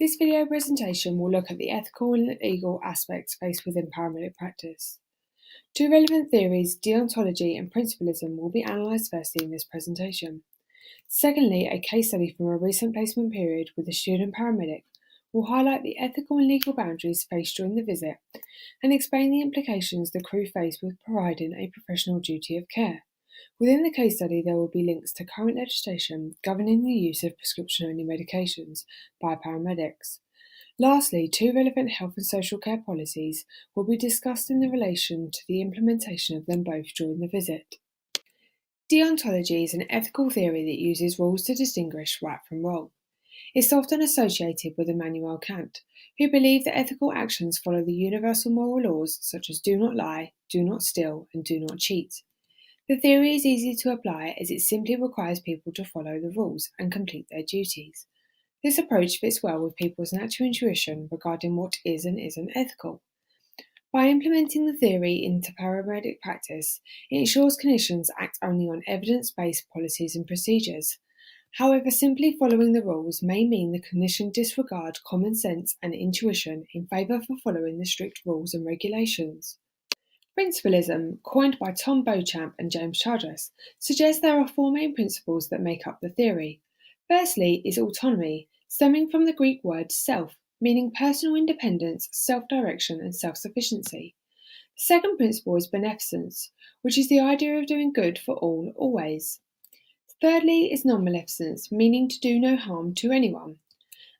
This video presentation will look at the ethical and legal aspects faced within paramedic practice. Two relevant theories, deontology and principalism, will be analysed firstly in this presentation. Secondly, a case study from a recent placement period with a student paramedic will highlight the ethical and legal boundaries faced during the visit and explain the implications the crew face with providing a professional duty of care. Within the case study, there will be links to current legislation governing the use of prescription-only medications by paramedics. Lastly, two relevant health and social care policies will be discussed in relation to the implementation of them both during the visit. Deontology is an ethical theory that uses rules to distinguish right from wrong. It's often associated with Immanuel Kant, who believed that ethical actions follow the universal moral laws such as do not lie, do not steal, and do not cheat. The theory is easy to apply as it simply requires people to follow the rules and complete their duties. This approach fits well with people's natural intuition regarding what is and isn't ethical. By implementing the theory into paramedic practice, it ensures clinicians act only on evidence-based policies and procedures. However, simply following the rules may mean the clinician disregard common sense and intuition in favour of following the strict rules and regulations. Principalism, coined by Tom Beauchamp and James Childress, suggests there are four main principles that make up the theory. Firstly is autonomy, stemming from the Greek word self, meaning personal independence, self-direction and self-sufficiency. The second principle is beneficence, which is the idea of doing good for all always. Thirdly is non-maleficence, meaning to do no harm to anyone.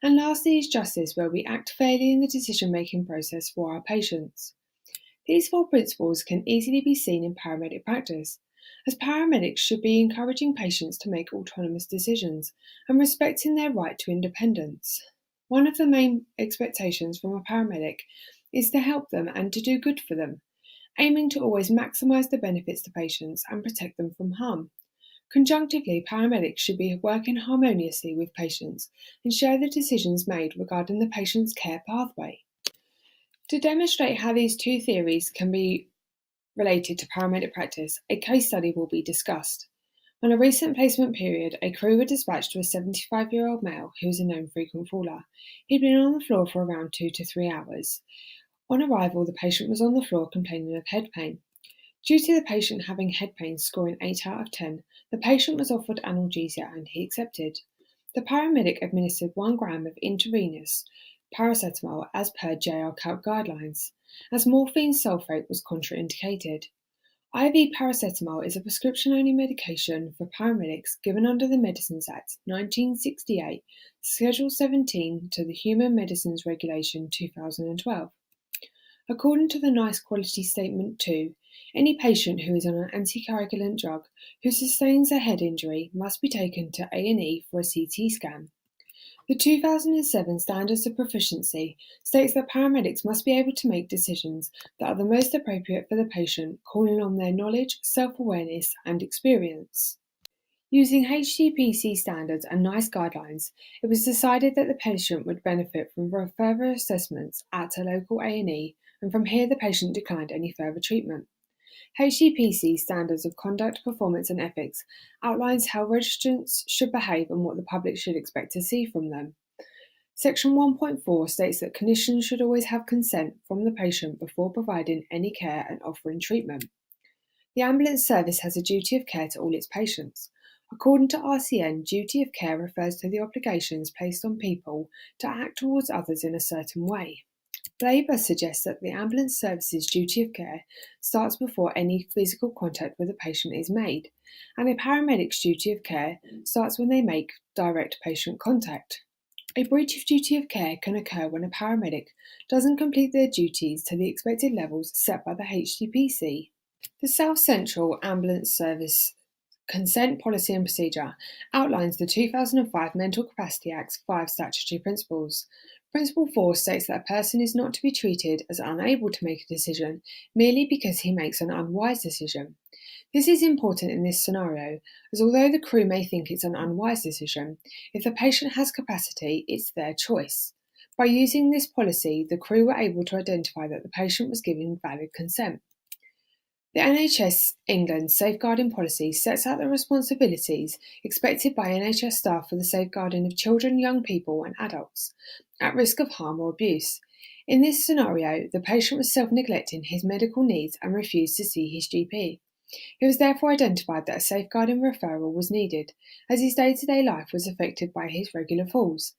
And lastly is justice, where we act fairly in the decision-making process for our patients. These four principles can easily be seen in paramedic practice, as paramedics should be encouraging patients to make autonomous decisions and respecting their right to independence. One of the main expectations from a paramedic is to help them and to do good for them, aiming to always maximise the benefits to patients and protect them from harm. Conjunctively, paramedics should be working harmoniously with patients and share the decisions made regarding the patient's care pathway. To demonstrate how these two theories can be related to paramedic practice, a case study will be discussed. On a recent placement period, a crew were dispatched to a 75-year-old male who was a known frequent faller. He'd been on the floor for around 2 to 3 hours. On arrival, the patient was on the floor complaining of head pain. Due to the patient having head pain scoring 8 out of 10, the patient was offered analgesia and he accepted. The paramedic administered 1 gram of intravenous paracetamol as per JR-CALC guidelines, as morphine sulfate was contraindicated. IV paracetamol is a prescription-only medication for paramedics given under the Medicines Act 1968, Schedule 17 to the Human Medicines Regulation 2012. According to the NICE Quality Statement 2, any patient who is on an anticoagulant drug who sustains a head injury must be taken to A&E for a CT scan. The 2007 Standards of Proficiency states that paramedics must be able to make decisions that are the most appropriate for the patient, calling on their knowledge, self-awareness and experience. Using HCPC standards and NICE guidelines, it was decided that the patient would benefit from further assessments at a local A&E, and from here the patient declined any further treatment. HCPC Standards of Conduct, Performance and Ethics outlines how registrants should behave and what the public should expect to see from them. Section 1.4 states that clinicians should always have consent from the patient before providing any care and offering treatment. The ambulance service has a duty of care to all its patients. According to RCN, duty of care refers to the obligations placed on people to act towards others in a certain way. Labour suggests that the ambulance service's duty of care starts before any physical contact with a patient is made, and a paramedic's duty of care starts when they make direct patient contact. A breach of duty of care can occur when a paramedic doesn't complete their duties to the expected levels set by the HCPC. The South Central Ambulance Service Consent Policy and Procedure outlines the 2005 Mental Capacity Act's 5 statutory principles. Principle 4 states that a person is not to be treated as unable to make a decision merely because he makes an unwise decision. This is important in this scenario, as although the crew may think it's an unwise decision, if the patient has capacity, it's their choice. By using this policy, the crew were able to identify that the patient was giving valid consent. The NHS England's safeguarding policy sets out the responsibilities expected by NHS staff for the safeguarding of children, young people, and adults at risk of harm or abuse. In this scenario, the patient was self-neglecting his medical needs and refused to see his GP. It was therefore identified that a safeguarding referral was needed, as his day-to-day life was affected by his regular falls.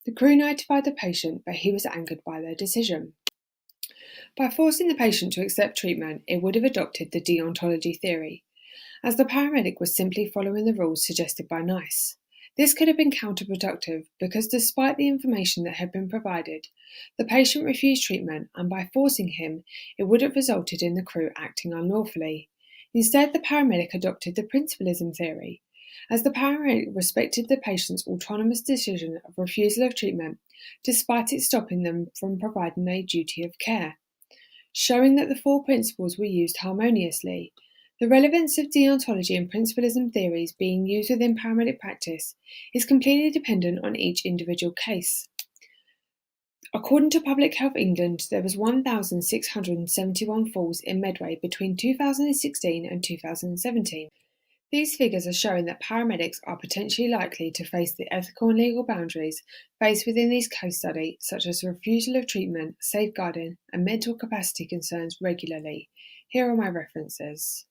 The crew notified the patient, but he was angered by their decision. By forcing the patient to accept treatment, it would have adopted the deontology theory, as the paramedic was simply following the rules suggested by NICE. This could have been counterproductive because despite the information that had been provided, the patient refused treatment, and by forcing him, it would have resulted in the crew acting unlawfully. Instead, the paramedic adopted the principalism theory, as the paramedic respected the patient's autonomous decision of refusal of treatment, despite it stopping them from providing a duty of care, showing that the four principles were used harmoniously. The relevance of deontology and principalism theories being used within paramedic practice is completely dependent on each individual case. According to Public Health England, there was 1,671 falls in Medway between 2016 and 2017. These figures are showing that paramedics are potentially likely to face the ethical and legal boundaries faced within these case studies, such as refusal of treatment, safeguarding, and mental capacity concerns regularly. Here are my references.